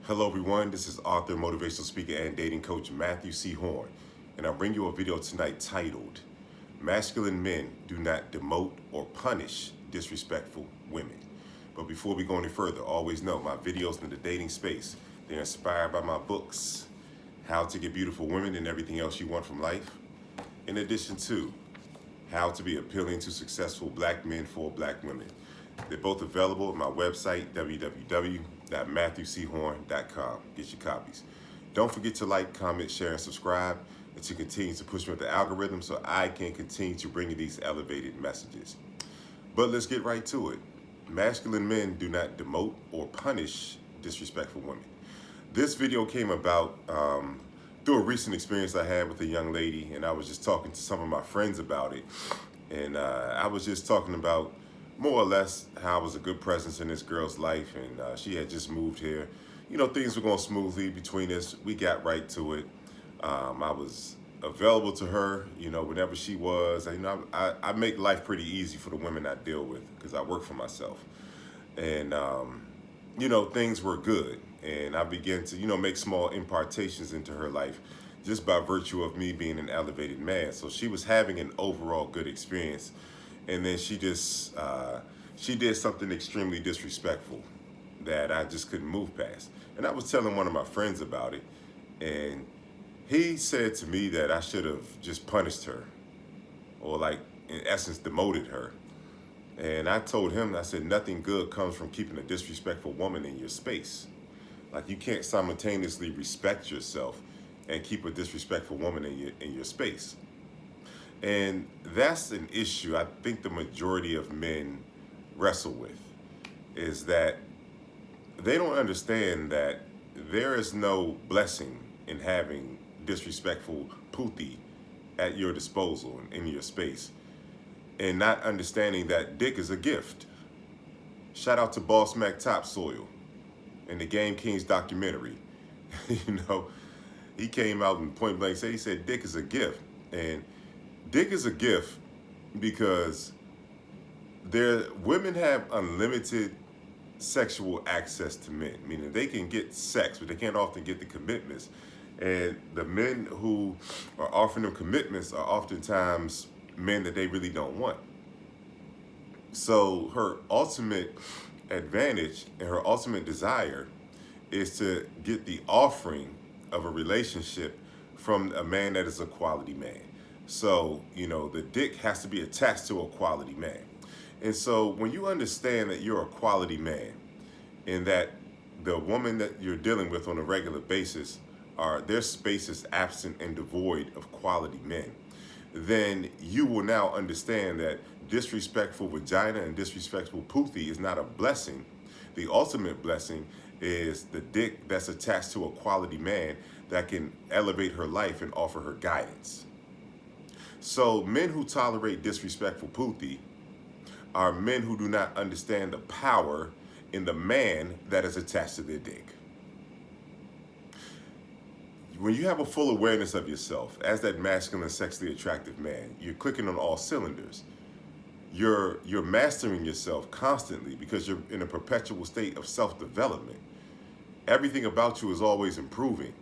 Hello everyone, this is author, motivational speaker, and dating coach Matthew C. Horne, and I'll bring you a video tonight titled, Masculine Men Do Not Demote or Punish Disrespectful Women. But before we go any further, always know my videos in the dating space, they're inspired by my books, How to Get Beautiful Women and Everything Else You Want from Life, in addition to How to Be Appealing to Successful Black Men for Black Women. They're both available at my website, www.matthewchorne.com. Get your copies. Don't forget to like, comment, share, and subscribe, and to continue to push me with the algorithm so I can continue to bring you these elevated messages. But let's get right to it. Masculine men do not demote or punish disrespectful women. This video came about through a recent experience I had with a young lady, and I was just talking to some of my friends about it. And I was just talking about more or less how I was a good presence in this girl's life, and she had just moved here. You know, things were going smoothly between us. We got right to it. I was available to her, you know, whenever she was. And, you know, I make life pretty easy for the women I deal with because I work for myself. And, you know, things were good. And I began to, you know, make small impartations into her life just by virtue of me being an elevated man. So she was having an overall good experience. And then she just, she did something extremely disrespectful that I just couldn't move past. And I was telling one of my friends about it, and he said to me that I should have just punished her, or like, in essence, demoted her. And I told him, I said, nothing good comes from keeping a disrespectful woman in your space. Like, you can't simultaneously respect yourself and keep a disrespectful woman in your space. And that's an issue I think the majority of men wrestle with, is that they don't understand that there is no blessing in having disrespectful pothy at your disposal in your space, and not understanding that dick is a gift. Shout out to Boss Mac Topsoil in the Game Kings documentary. You know, he came out and point blank said, he said dick is a gift. And dick is a gift because women have unlimited sexual access to men, meaning they can get sex, but they can't often get the commitments. And the men who are offering them commitments are oftentimes men that they really don't want. So her ultimate advantage and her ultimate desire is to get the offering of a relationship from a man that is a quality man. So, you know, the dick has to be attached to a quality man. And so when you understand that you're a quality man and that the woman that you're dealing with on a regular basis their space is absent and devoid of quality men, then you will now understand that disrespectful vagina and disrespectful pothy is not a blessing. The ultimate blessing is the dick that's attached to a quality man that can elevate her life and offer her guidance. So men who tolerate disrespectful pothy are men who do not understand the power in the man that is attached to their dick. When you have a full awareness of yourself as that masculine, sexually attractive man, you're clicking on all cylinders. You're mastering yourself constantly because you're in a perpetual state of self-development. Everything about you is always improving,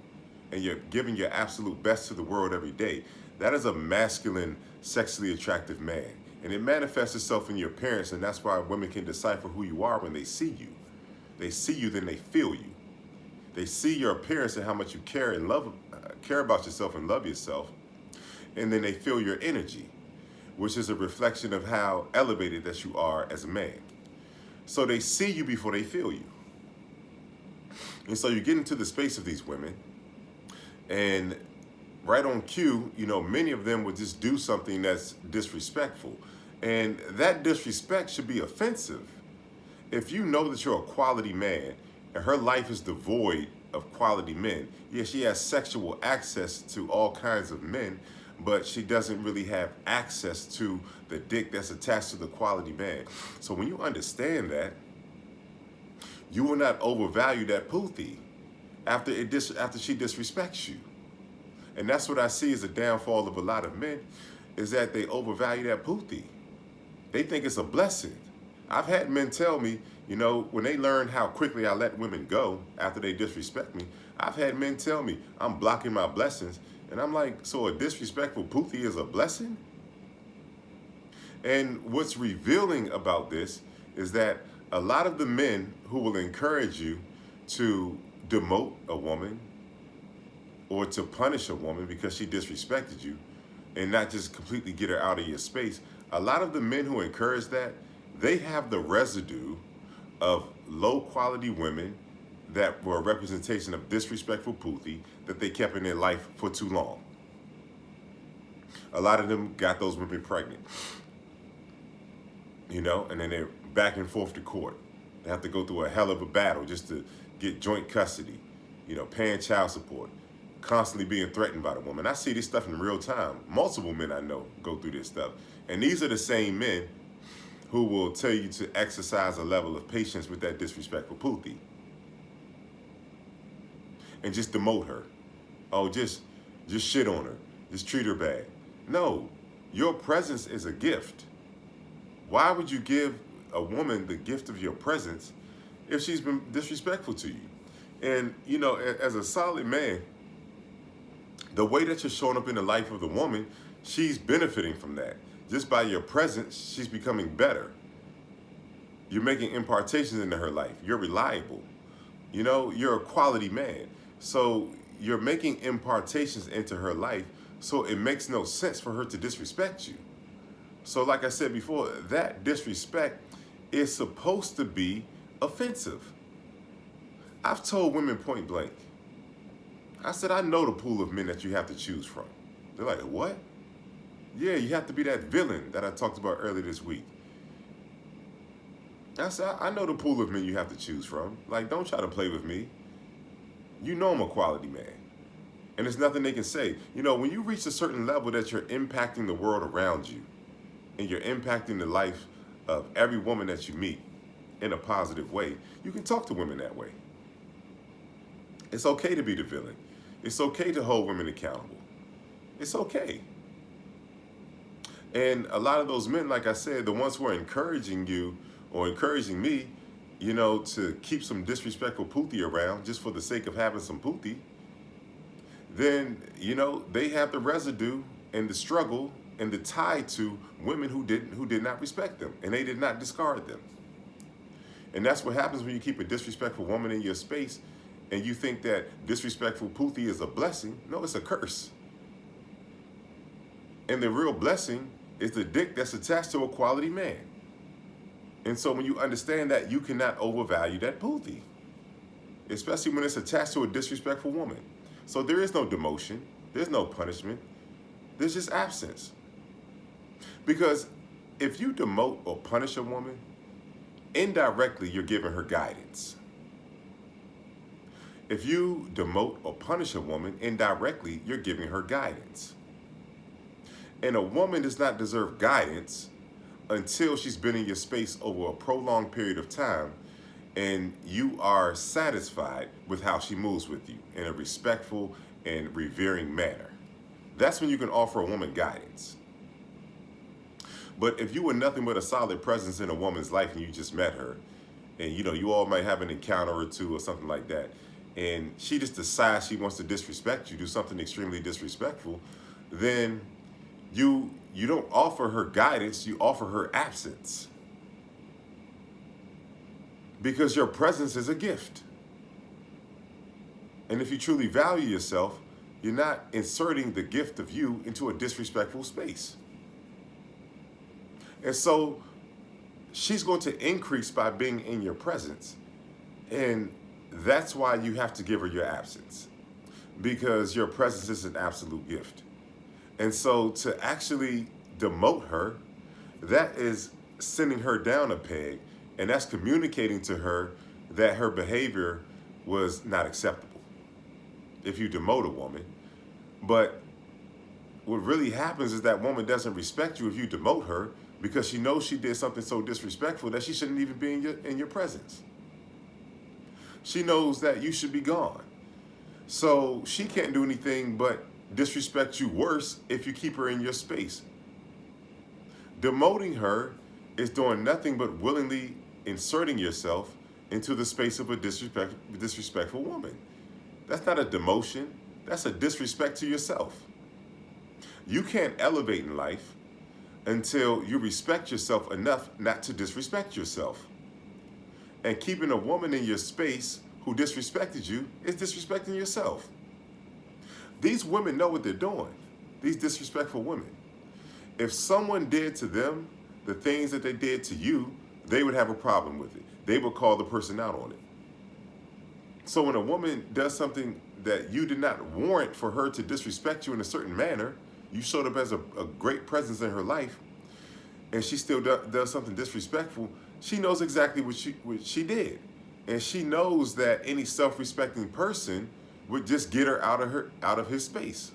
and you're giving your absolute best to the world every day. That is a masculine, sexually attractive man. And it manifests itself in your appearance, and that's why women can decipher who you are when they see you. They see you, then they feel you. They see your appearance and how much you care about yourself and love yourself, and then they feel your energy, which is a reflection of how elevated that you are as a man. So they see you before they feel you. And so you get into the space of these women, and right on cue, you know, many of them would just do something that's disrespectful. And that disrespect should be offensive. If you know that you're a quality man and her life is devoid of quality men, yeah, she has sexual access to all kinds of men, but she doesn't really have access to the dick that's attached to the quality man. So when you understand that, you will not overvalue that pothy after she disrespects you. And that's what I see as a downfall of a lot of men, is that they overvalue that pothy. They think it's a blessing. I've had men tell me, when they learn how quickly I let women go after they disrespect me, I've had men tell me I'm blocking my blessings. And I'm like, so a disrespectful pothy is a blessing? And what's revealing about this is that a lot of the men who will encourage you to demote a woman or to punish a woman because she disrespected you and not just completely get her out of your space, a lot of the men who encourage that, they have the residue of low quality women that were a representation of disrespectful pothy that they kept in their life for too long. A lot of them got those women pregnant, and then they're back and forth to court. They have to go through a hell of a battle just to get joint custody, paying child support, constantly being threatened by the woman. I see this stuff in real time. Multiple men I know go through this stuff. And these are the same men who will tell you to exercise a level of patience with that disrespectful pothy. And just demote her. Oh, just shit on her. Just treat her bad. No, your presence is a gift. Why would you give a woman the gift of your presence if she's been disrespectful to you? And, as a solid man, the way that you're showing up in the life of the woman, she's benefiting from that. Just by your presence, she's becoming better. You're making impartations into her life. You're reliable. You're a quality man. So you're making impartations into her life, so it makes no sense for her to disrespect you. So like I said before, that disrespect is supposed to be offensive. I've told women point blank, I said, I know the pool of men that you have to choose from. They're like, what? Yeah, you have to be that villain that I talked about earlier this week. I said, I know the pool of men you have to choose from. Like, don't try to play with me. You know I'm a quality man. And there's nothing they can say. When you reach a certain level that you're impacting the world around you, and you're impacting the life of every woman that you meet in a positive way, you can talk to women that way. It's okay to be the villain. It's okay to hold women accountable. It's okay. And a lot of those men, like I said, the ones who are encouraging you or encouraging me, to keep some disrespectful pothy around just for the sake of having some pothy, then, they have the residue and the struggle and the tie to women who did not respect them, and they did not discard them. And that's what happens when you keep a disrespectful woman in your space and you think that disrespectful pothy is a blessing. No, it's a curse. And the real blessing is the dick that's attached to a quality man. And so when you understand that, you cannot overvalue that pothy, especially when it's attached to a disrespectful woman. So there is no demotion. There's no punishment. There's just absence. Because if you demote or punish a woman, indirectly you're giving her guidance. If you demote or punish a woman, indirectly you're giving her guidance. And a woman does not deserve guidance until she's been in your space over a prolonged period of time and you are satisfied with how she moves with you in a respectful and revering manner. That's when you can offer a woman guidance. But if you were nothing but a solid presence in a woman's life and you just met her, and you all might have an encounter or two or something like that, and she just decides she wants to disrespect you, do something extremely disrespectful, then you don't offer her guidance, you offer her absence. Because your presence is a gift. And if you truly value yourself, you're not inserting the gift of you into a disrespectful space. And so she's going to increase by being in your presence. And that's why you have to give her your absence, because your presence is an absolute gift. And so to actually demote her, that is sending her down a peg, and that's communicating to her that her behavior was not acceptable if you demote a woman. But what really happens is that woman doesn't respect you if you demote her, because she knows she did something so disrespectful that she shouldn't even be in your presence. She knows that you should be gone. So she can't do anything but disrespect you worse if you keep her in your space. Demoting her is doing nothing but willingly inserting yourself into the space of a disrespectful woman. That's not a demotion. That's a disrespect to yourself. You can't elevate in life until you respect yourself enough not to disrespect yourself. And keeping a woman in your space who disrespected you is disrespecting yourself. These women know what they're doing, these disrespectful women. If someone did to them the things that they did to you, they would have a problem with it. They would call the person out on it. So when a woman does something that you did not warrant for her to disrespect you in a certain manner, you showed up as a great presence in her life, and she still does something disrespectful, she knows exactly what she did. And she knows that any self-respecting person would just get her out of his space.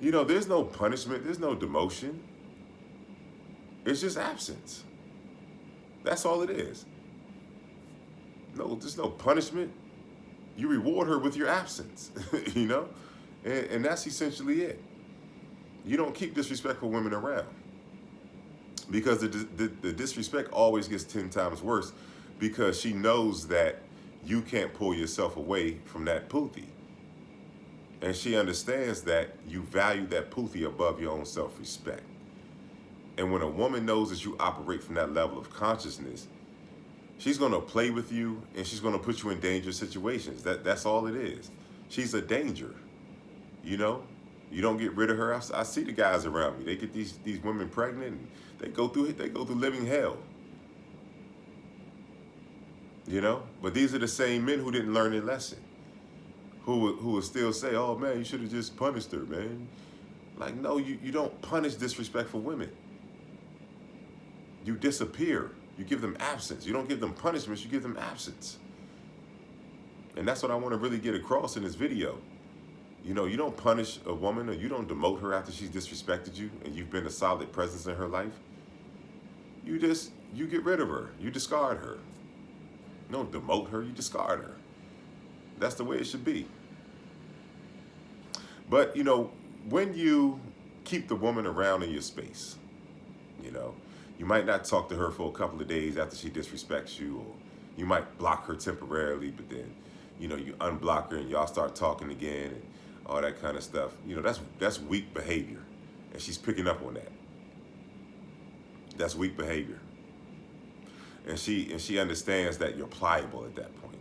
You know, there's no punishment, there's no demotion. It's just absence. That's all it is. No, there's no punishment. You reward her with your absence, you know? And that's essentially it. You don't keep disrespectful women around, because the disrespect always gets 10 times worse, because she knows that you can't pull yourself away from that pothy. And she understands that you value that pothy above your own self-respect. And when a woman knows that you operate from that level of consciousness, she's going to play with you, and she's going to put you in dangerous situations. That's all it is. She's a danger, you know? You don't get rid of her. I see the guys around me. They get these women pregnant, and they go through living hell. You know? But these are the same men who didn't learn their lesson, who will still say, oh man, you should have just punished her, man. Like, no, you don't punish disrespectful women. You disappear. You give them absence. You don't give them punishments, you give them absence. And that's what I want to really get across in this video. You know, you don't punish a woman, or you don't demote her after she's disrespected you and you've been a solid presence in her life. You get rid of her. You discard her. You don't demote her, you discard her. That's the way it should be. But, you know, when you keep the woman around in your space, you know, you might not talk to her for a couple of days after she disrespects you, or you might block her temporarily, but then, you know, you unblock her and y'all start talking again and all that kind of stuff. You know, that's weak behavior, and she's picking up on that. That's weak behavior. And she understands that you're pliable at that point.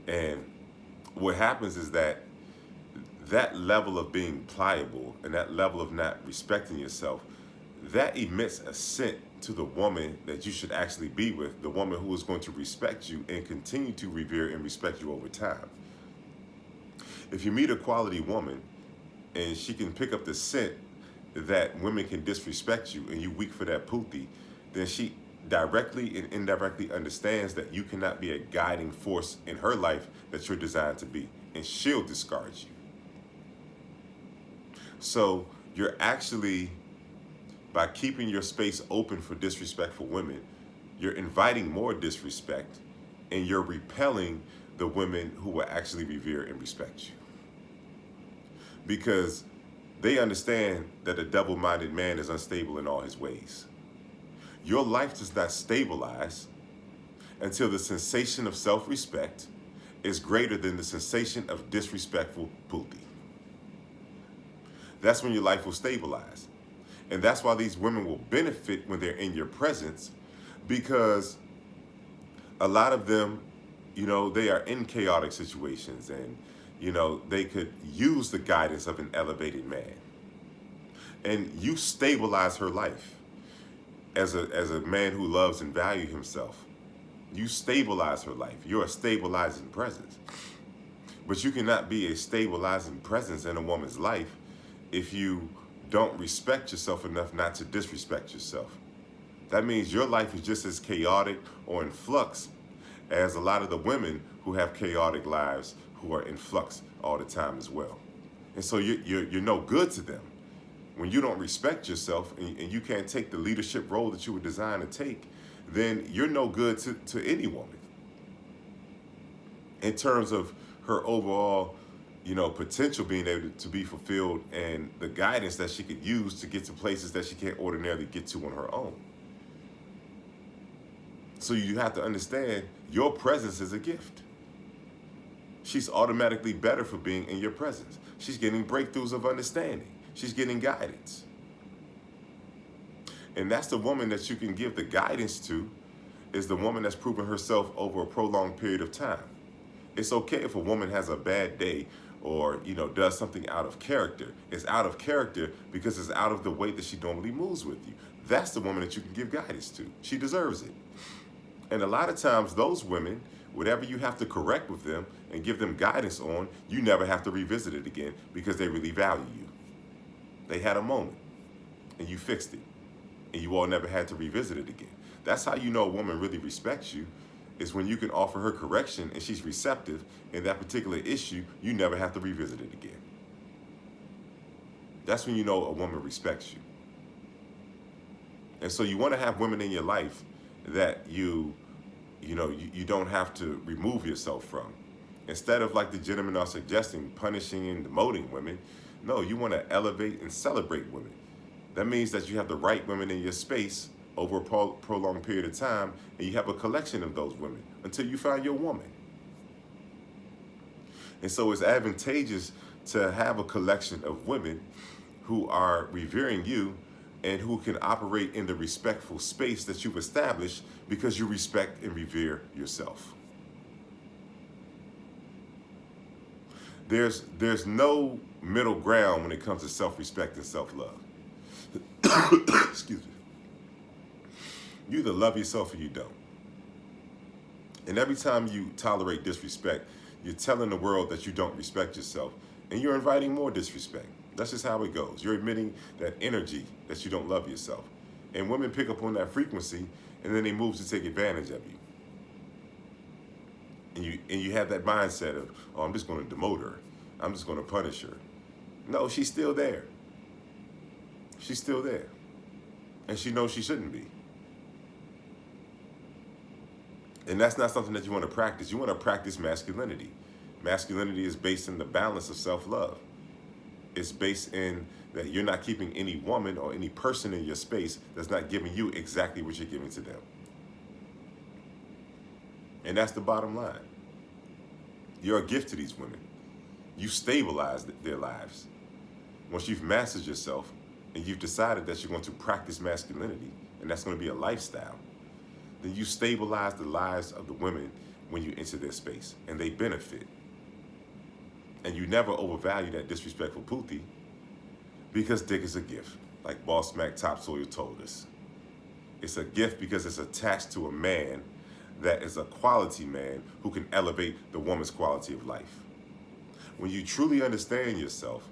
And what happens is that level of being pliable and that level of not respecting yourself, that emits a scent to the woman that you should actually be with, the woman who is going to respect you and continue to revere and respect you over time. If you meet a quality woman and she can pick up the scent that women can disrespect you and you weak for that pothy, then she directly and indirectly understands that you cannot be a guiding force in her life that you're designed to be, and she'll discard you. So you're actually, by keeping your space open for disrespectful women, you're inviting more disrespect, and you're repelling the women who will actually revere and respect you. Because they understand that a double-minded man is unstable in all his ways. Your life does not stabilize until the sensation of self-respect is greater than the sensation of disrespectful pothy. That's when your life will stabilize. And that's why these women will benefit when they're in your presence, because a lot of them, you know, they are in chaotic situations, and, you know, they could use the guidance of an elevated man. And you stabilize her life as a man who loves and values himself. You stabilize her life. You're a stabilizing presence. But you cannot be a stabilizing presence in a woman's life if you don't respect yourself enough not to disrespect yourself. That means your life is just as chaotic or in flux as a lot of the women who have chaotic lives, who are in flux all the time as well. And so you're no good to them. When you don't respect yourself and you can't take the leadership role that you were designed to take, then you're no good to any woman in terms of her overall, potential being able to be fulfilled and the guidance that she could use to get to places that she can't ordinarily get to on her own. So you have to understand your presence is a gift. She's automatically better for being in your presence. She's getting breakthroughs of understanding. She's getting guidance. And that's the woman that you can give the guidance to, is the woman that's proven herself over a prolonged period of time. It's okay if a woman has a bad day or, does something out of character. It's out of character because it's out of the way that she normally moves with you. That's the woman that you can give guidance to. She deserves it. And a lot of times those women, whatever you have to correct with them and give them guidance on, you never have to revisit it again because they really value you. They had a moment and you fixed it and you all never had to revisit it again. That's how you know a woman really respects you, is when you can offer her correction and she's receptive in that particular issue, you never have to revisit it again. That's when you know a woman respects you. And so you want to have women in your life that you don't have to remove yourself from. Instead of, like the gentlemen are suggesting, punishing and demoting women, no, you want to elevate and celebrate women. That means that you have the right women in your space over a prolonged period of time, and you have a collection of those women until you find your woman. And so it's advantageous to have a collection of women who are revering you and who can operate in the respectful space that you've established because you respect and revere yourself. There's no middle ground when it comes to self-respect and self-love. Excuse me. You either love yourself or you don't. And every time you tolerate disrespect, you're telling the world that you don't respect yourself, and you're inviting more disrespect. That's just how it goes. You're admitting that energy that you don't love yourself. And women pick up on that frequency, and then they move to take advantage of you. And you have that mindset of, oh, I'm just going to demote her. I'm just going to punish her. No, she's still there. She's still there. And she knows she shouldn't be. And that's not something that you want to practice. You want to practice masculinity. Masculinity is based in the balance of self-love. It's based in that you're not keeping any woman or any person in your space that's not giving you exactly what you're giving to them. And that's the bottom line. You're a gift to these women. You stabilize their lives. Once you've mastered yourself and you've decided that you're going to practice masculinity, and that's going to be a lifestyle, then you stabilize the lives of the women when you enter their space, and they benefit. And you never overvalue that disrespectful pothy, because dick is a gift, like Boss Mac Topsoil told us. It's a gift because it's attached to a man that is a quality man who can elevate the woman's quality of life. When you truly understand yourself,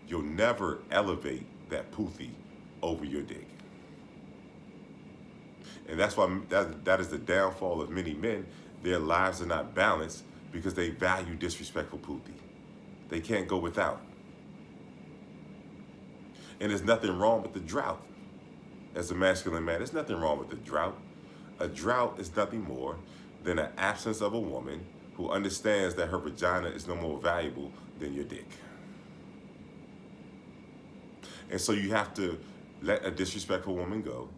you'll never elevate that pothy over your dick. And that's why that is the downfall of many men. Their lives are not balanced because they value disrespectful pothy. They can't go without. And there's nothing wrong with the drought. As a masculine man, there's nothing wrong with the drought. A drought is nothing more than an absence of a woman who understands that her vagina is no more valuable than your dick. And so you have to let a disrespectful woman go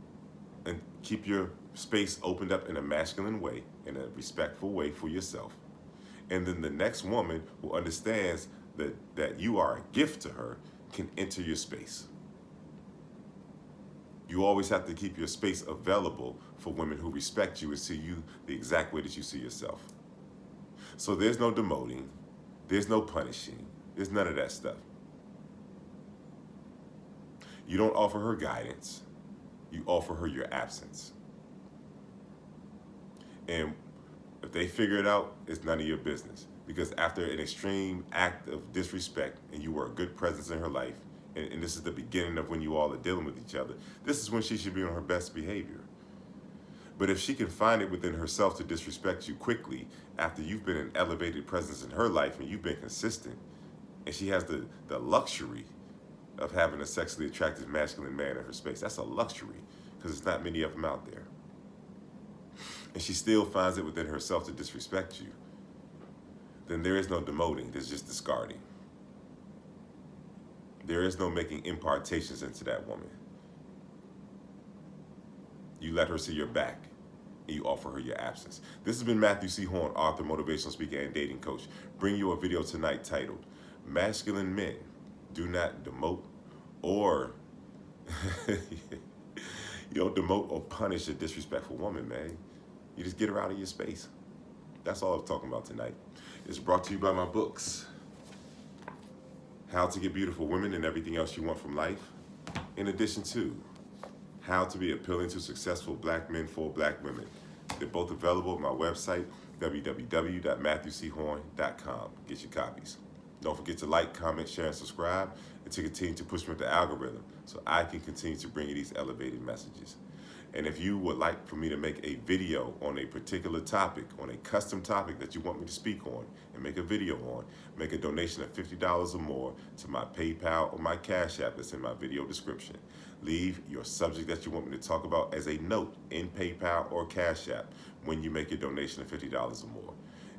and keep your space opened up in a masculine way, in a respectful way for yourself. And then the next woman who understands that you are a gift to her can enter your space. You always have to keep your space available for women who respect you and see you the exact way that you see yourself. So there's no demoting, there's no punishing, there's none of that stuff. You don't offer her guidance, you offer her your absence. And if they figure it out, it's none of your business. Because after an extreme act of disrespect and you were a good presence in her life, and this is the beginning of when you all are dealing with each other, this is when she should be on her best behavior. But if she can find it within herself to disrespect you quickly after you've been an elevated presence in her life and you've been consistent, and she has the luxury of having a sexually attractive masculine man in her space, that's a luxury because there's not many of them out there. And she still finds it within herself to disrespect you, then there is no demoting, there's just discarding. There is no making impartations into that woman. You let her see your back, and you offer her your absence. This has been Matthew C. Horne, author, motivational speaker, and dating coach. Bring you a video tonight titled, Masculine Men Do Not Demote or demote or punish a disrespectful woman, man. You just get her out of your space. That's all I'm talking about tonight. It's brought to you by my books, How to Get Beautiful Women and Everything Else You Want from Life, in addition to How to Be Appealing to Successful Black Men for Black Women. They're both available at my website, www.matthewchorne.com. Get your copies. Don't forget to like, comment, share, and subscribe, and to continue to push me with the algorithm so I can continue to bring you these elevated messages. And if you would like for me to make a video on a particular topic, on a custom topic that you want me to speak on and make a video on, make a donation of $50 or more to my PayPal or my Cash App that's in my video description. Leave your subject that you want me to talk about as a note in PayPal or Cash App when you make a donation of $50 or more.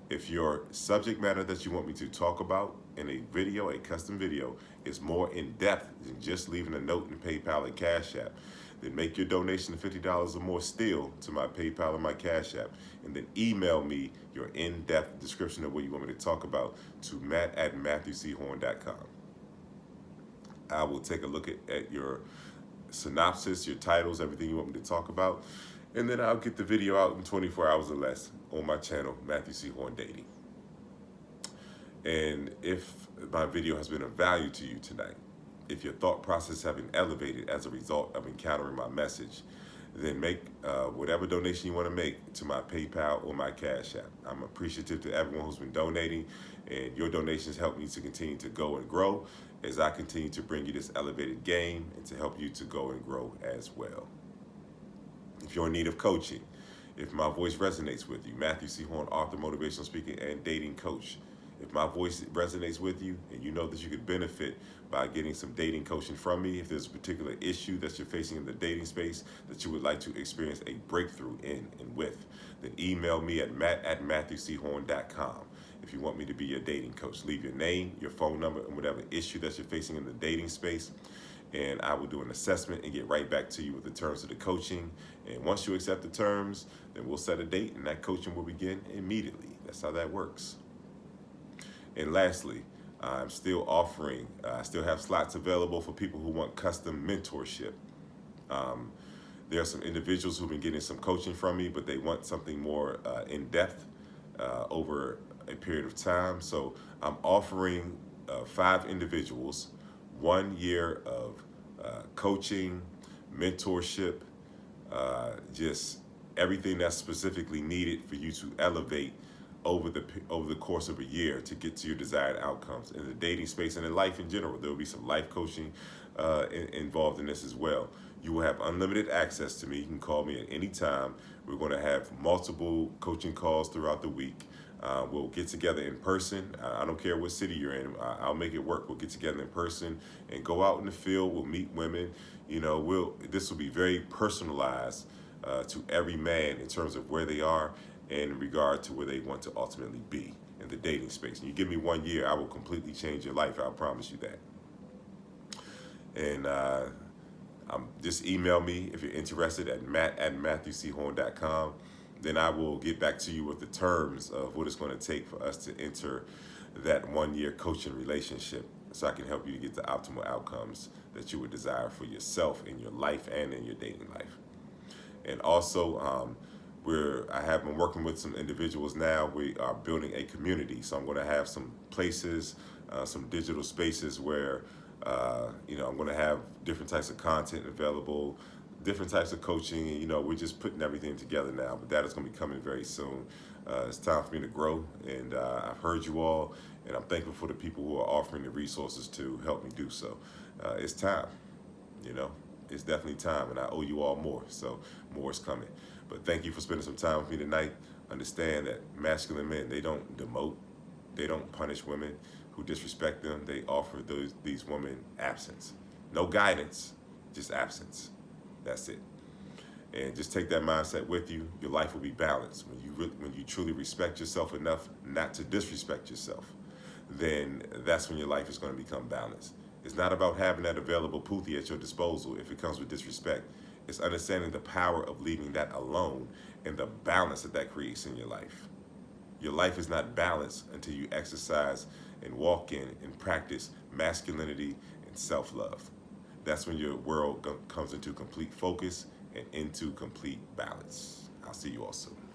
If your subject matter that you want me to talk about in a video, a custom video, is more in depth than just leaving a note in PayPal and Cash App, then make your donation of $50 or more still to my PayPal or my Cash App, and then email me your in-depth description of what you want me to talk about to matt@matthewchorne.com. I will take a look at your synopsis, your titles, everything you want me to talk about, and then I'll get the video out in 24 hours or less on my channel, Matthew C. Horne Dating. And if my video has been of value to you tonight, if your thought process have been elevated as a result of encountering my message, then make whatever donation you want to make to my PayPal or my Cash App. I'm appreciative to everyone who's been donating, and your donations help me to continue to go and grow as I continue to bring you this elevated game and to help you to go and grow as well. If you're in need of coaching, if my voice resonates with you, Matthew C. Horne, author, motivational speaker, and dating coach. If my voice resonates with you and you know that you could benefit by getting some dating coaching from me, if there's a particular issue that you're facing in the dating space that you would like to experience a breakthrough in and with, then email me at matt@matthewchorne.com. If you want me to be your dating coach, leave your name, your phone number, and whatever issue that you're facing in the dating space, and I will do an assessment and get right back to you with the terms of the coaching. And once you accept the terms, then we'll set a date and that coaching will begin immediately. That's how that works. And lastly, I'm still offering, I still have slots available for people who want custom mentorship. There are some individuals who've been getting some coaching from me, but they want something more in-depth over a period of time. So I'm offering 5 individuals 1 year of coaching, mentorship, just everything that's specifically needed for you to elevate over the course of a year to get to your desired outcomes in the dating space and in life in general. There will be some life coaching involved in this as well. You will have unlimited access to me. You can call me at any time. We're going to have multiple coaching calls throughout the week. We'll get together in person. I don't care what city you're in. I'll make it work. We'll get together in person and go out in the field. We'll meet women. This will be very personalized to every man in terms of where they are and in regard to where they want to ultimately be in the dating space. And you give me 1 year, I will completely change your life. I'll promise you that. And just email me if you're interested at matt@matthewchorne.com. Then I will get back to you with the terms of what it's going to take for us to enter that 1 year coaching relationship so I can help you to get the optimal outcomes that you would desire for yourself in your life and in your dating life. And also, I have been working with some individuals now. We are building a community. So I'm going to have some places, some digital spaces where, I'm going to have different types of content available, different types of coaching. We're just putting everything together now, but that is going to be coming very soon. It's time for me to grow, and I've heard you all, and I'm thankful for the people who are offering the resources to help me do so. It's time, it's definitely time, and I owe you all more, so more is coming. But thank you for spending some time with me tonight. Understand that masculine men, they don't demote, they don't punish women who disrespect them. They offer these women absence. No guidance, just absence. That's it. And just take that mindset with you. Your life will be balanced. When you truly respect yourself enough not to disrespect yourself, then that's when your life is going to become balanced. It's not about having that available pothy at your disposal if it comes with disrespect. It's understanding the power of leaving that alone and the balance that that creates in your life. Your life is not balanced until you exercise and walk in and practice masculinity and self-love. That's when your world comes into complete focus and into complete balance. I'll see you all soon.